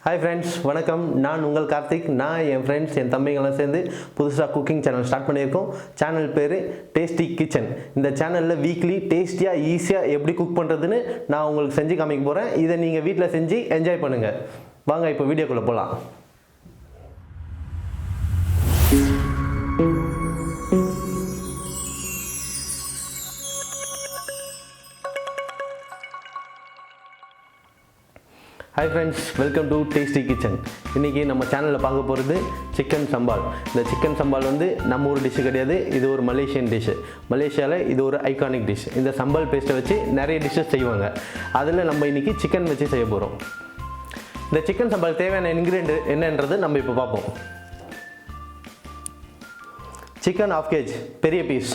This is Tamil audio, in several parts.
Hi friends, வணக்கம். நான் உங்கள் கார்த்திக். நான் என் ஃப்ரெண்ட்ஸ் என் தம்பிங்கெல்லாம் சேர்ந்து புதுசாக குக்கிங் சேனல் ஸ்டார்ட் பண்ணியிருக்கோம். சேனல் பேர் டேஸ்டி கிச்சன். இந்த சேனலில் வீக்லி டேஸ்டியாக ஈஸியாக எப்படி குக் பண்ணுறதுன்னு நான் உங்களுக்கு செஞ்சு காமிக்க போகிறேன். இதை நீங்கள் வீட்டில் செஞ்சு என்ஜாய் பண்ணுங்கள். வாங்க இப்போ வீடியோக்குள்ளே போகலாம். Hi friends, welcome to Tasty Kitchen. இன்றைக்கி நம்ம சேனலில் பார்க்க போகிறது சிக்கன் சம்பால். இந்த சிக்கன் சம்பால் வந்து நம்ம ஊர் டிஷ்ஷு கிடையாது, இது ஒரு மலேசியன் டிஷ்ஷு. மலேசியாவில் இது ஒரு ஐகானிக் டிஷ். இந்த சம்பால் பேஸ்ட்டை வச்சு நிறைய டிஷ்ஷஸ் செய்வாங்க. அதில் நம்ம இன்றைக்கி சிக்கன் வச்சு செய்ய போகிறோம். இந்த சிக்கன் சம்பால் தேவையான இன்க்ரீடியன்ட் என்னன்றது நம்ம இப்போ பார்ப்போம். சிக்கன் 1/2 kg பெரிய பீஸ்,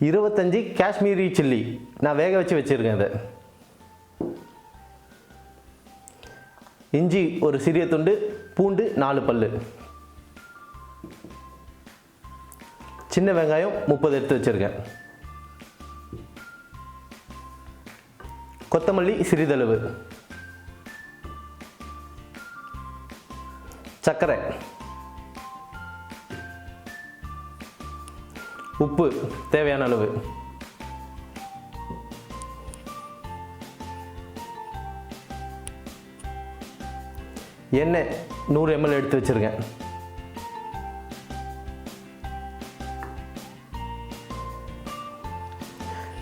இருபத்தஞ்சு காஷ்மீரி சில்லி நான் வேக வச்சு வச்சுருக்கேன். இதை இஞ்சி ஒரு சிறிய துண்டு, பூண்டு 4 பல்லு, சின்ன வெங்காயம் 30 எடுத்து வச்சுருக்கேன், கொத்தமல்லி சிறிதளவு, சர்க்கரை, உப்பு தேவையான அளவு, எண்ணெய் 100 ml எடுத்து வச்சிருக்கேன்,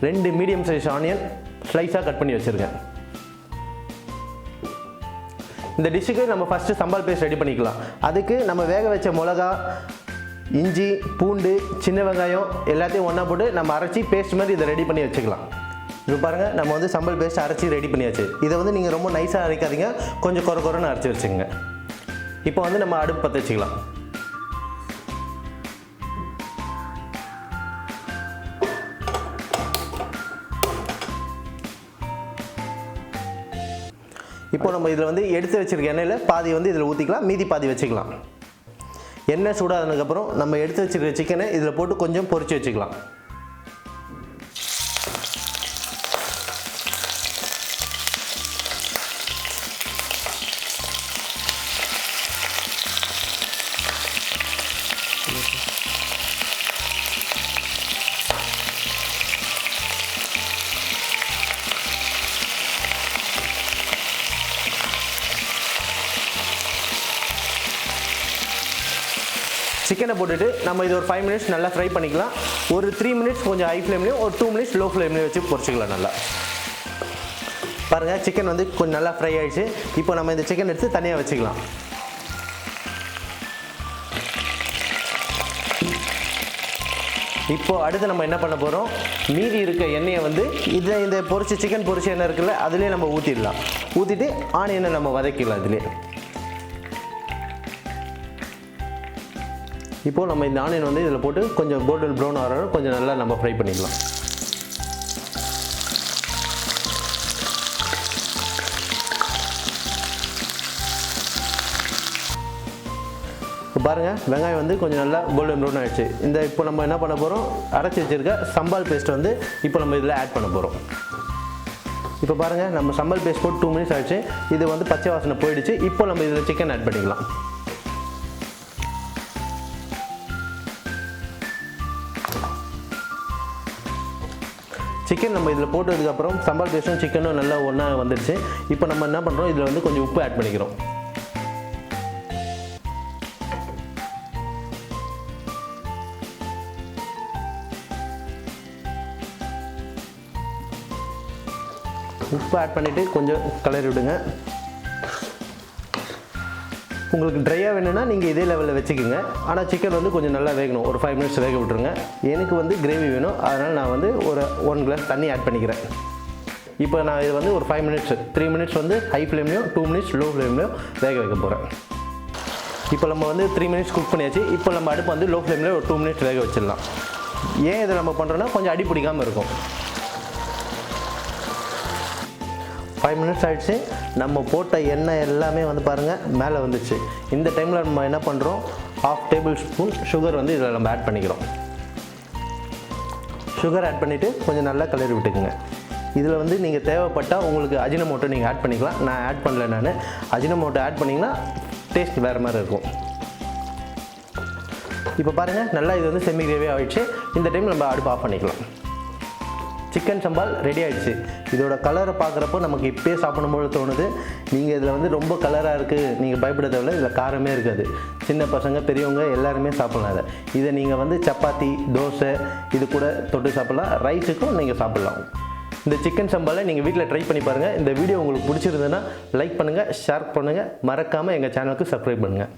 ரெண்டு மீடியம் சைஸ் ஆனியன் ஸ்லைஸாக கட் பண்ணி வச்சிருக்கேன். இந்த டிஷ்ஷுக்கு நம்ம ஃபஸ்ட்டு சம்பால் பேஸ்ட் ரெடி பண்ணிக்கலாம். அதுக்கு நம்ம வேக வச்ச மிளகா, இஞ்சி, பூண்டு, சின்ன வெங்காயம் எல்லாத்தையும் ஒன்றா போட்டு நம்ம அரைச்சி பேஸ்ட் மாதிரி இதை ரெடி பண்ணி வச்சுக்கலாம். இப்போ பாருங்கள், நம்ம வந்து சம்பல் பேஸ்ட் அரைச்சி ரெடி பண்ணியாச்சு. இதை வந்து நீங்கள் ரொம்ப நைஸாக அரைக்காதீங்க, கொஞ்சம் குறைன்னு அரைச்சி வச்சுக்கோங்க. இப்போ வந்து நம்ம அடுப்பு பற்ற வச்சுக்கலாம். இப்போ நம்ம இதில் வந்து எடுத்து வச்சுருக்க எண்ணெயில் பாதி வந்து இதில் ஊற்றிக்கலாம், மீதி பாதி வச்சுக்கலாம். எண்ணெய் சூடானதுக்கப்புறம் நம்ம எடுத்து வச்சுருக்க சிக்கனை இதில் போட்டு கொஞ்சம் பொரிச்சு வச்சுக்கலாம். சிக்கனை போட்டுட்டு நம்ம இது ஒரு 5 minutes நல்லா ஃப்ரை பண்ணிக்கலாம். ஒரு 3 minutes கொஞ்சம் ஹை ஃப்ளேம்லேயும் ஒரு 2 minutes லோ ஃப்ளேம்லேயும் வச்சு பொரிச்சிக்கலாம். நல்லா பாருங்கள், சிக்கன் வந்து கொஞ்சம் நல்லா ஃப்ரை ஆகிடுச்சு. இப்போ நம்ம இந்த சிக்கன் எடுத்து தனியாக வச்சுக்கலாம். இப்போ அடுத்து நம்ம என்ன பண்ண போகிறோம், மீதி இருக்க எண்ணெயை வந்து இந்த பொரிச்சு சிக்கன் பொரிச்ச எண்ணெய் இருக்குல்ல, அதுலேயே நம்ம ஊற்றிடலாம். ஊற்றிட்டு ஆனியனை நம்ம வதக்கிடலாம். இதுலேயே இப்போது நம்ம இந்த ஆனியன் வந்து இதில் போட்டு கொஞ்சம் கோல்டன் ப்ரௌன் ஆகிற கொஞ்சம் நல்லா நம்ம ஃப்ரை பண்ணிக்கலாம். இப்போ பாருங்கள், வெங்காயம் வந்து கொஞ்சம் நல்லா கோல்டன் ப்ரௌன் ஆகிடுச்சு. இப்போ நம்ம என்ன பண்ண போகிறோம், அரைச்சி வச்சுருக்க சம்பால் பேஸ்ட் வந்து இப்போ நம்ம இதில் ஆட் பண்ண போகிறோம். இப்போ பாருங்கள், நம்ம சம்பால் பேஸ்ட் போட்டு 2 minutes ஆகிடுச்சு. இது வந்து பச்சை வாசனை போயிடுச்சு. இப்போ நம்ம இதில் சிக்கன் ஆட் பண்ணிக்கலாம். சிக்கன் நம்ம இதில் போட்டதுக்கப்புறம் சம்பால் பேஸ்ட்டும் சிக்கனும் நல்லா ஒன்றா வந்துடுச்சு. இப்போ நம்ம என்ன பண்ணுறோம், இதில் வந்து கொஞ்சம் உப்பு ஆட் பண்ணிக்கிறோம். உப்பு ஆட் பண்ணிவிட்டு கொஞ்சம் கலரி விடுங்க. உங்களுக்கு ட்ரையாக வேணும்னா நீங்கள் இதே லெவலில் வச்சுக்கோங்க. ஆனால் சிக்கன் வந்து கொஞ்சம் நல்லா வேகணும். ஒரு 5 minutes வேக விட்டுருங்க. எனக்கு வந்து கிரேவி வேணும், அதனால் நான் வந்து ஒரு 1 glass தண்ணி ஆட் பண்ணிக்கிறேன். இப்போ நான் இது வந்து ஒரு 5 minutes 3 minutes வந்து ஹை ஃப்ளேம்லையும் 2 minutes லோ ஃப்ளேம்லையும் வேக வைக்க போகிறேன். இப்போ நம்ம வந்து 3 minutes குக் பண்ணியாச்சு. இப்போ நம்ம அடுப்பு வந்து லோ ஃப்ளேமில் ஒரு 2 minutes வேக வச்சிடலாம். ஏன் இதை நம்ம பண்ணுறோன்னா கொஞ்சம் அடி பிடிக்காமல் இருக்கும். 5 minutes ஆகிடுச்சு. நம்ம போட்ட எண்ணெய் எல்லாமே வந்து பாருங்கள் மேலே வந்துச்சு. இந்த டைமில் நம்ம என்ன பண்ணுறோம், 1/2 tablespoon சுகர் வந்து இதில் நம்ம ஆட் பண்ணிக்கிறோம். சுகர் ஆட் பண்ணிவிட்டு கொஞ்சம் நல்லா கிளறி விட்டுக்குங்க. இதில் வந்து நீங்கள் தேவைப்பட்டால் உங்களுக்கு அஜினமோட்டோ நீங்கள் ஆட் பண்ணிக்கலாம். நான் ஆட் பண்ணல. நான் அஜினமோட்டோ ஆட் பண்ணிங்கன்னா டேஸ்ட் வேறு மாதிரி இருக்கும். இப்போ பாருங்கள், நல்லா இது வந்து செமி கிரேவியாக ஆகிடுச்சு. இந்த டைம் நம்ம அடுப்பு ஆஃப் பண்ணிக்கலாம். சிக்கன் சம்பால் ரெடி ஆகிடுச்சு. இதோட கலரை பார்க்குறப்போ நமக்கு இப்போயே சாப்பிடும்போது தோணுது. நீங்கள் இதில் வந்து ரொம்ப கலராக இருக்குது, நீங்கள் பயப்பட தேவையில்ல. இதில் காரமே இருக்காது. சின்ன பசங்க பெரியவங்க எல்லாருமே சாப்பிட்லாம். இதை நீங்கள் வந்து சப்பாத்தி, தோசை இது கூட தொட்டு சாப்பிட்லாம். ரைஸுக்கும் நீங்கள் சாப்பிட்லாம். இந்த சிக்கன் சம்பாலை நீங்கள் வீட்டில் ட்ரை பண்ணி பாருங்கள். இந்த வீடியோ உங்களுக்கு பிடிச்சிருந்ததுன்னா லைக் பண்ணுங்கள், ஷேர் பண்ணுங்கள், மறக்காமல் எங்கள் சேனலுக்கு சப்ஸ்கிரைப் பண்ணுங்கள்.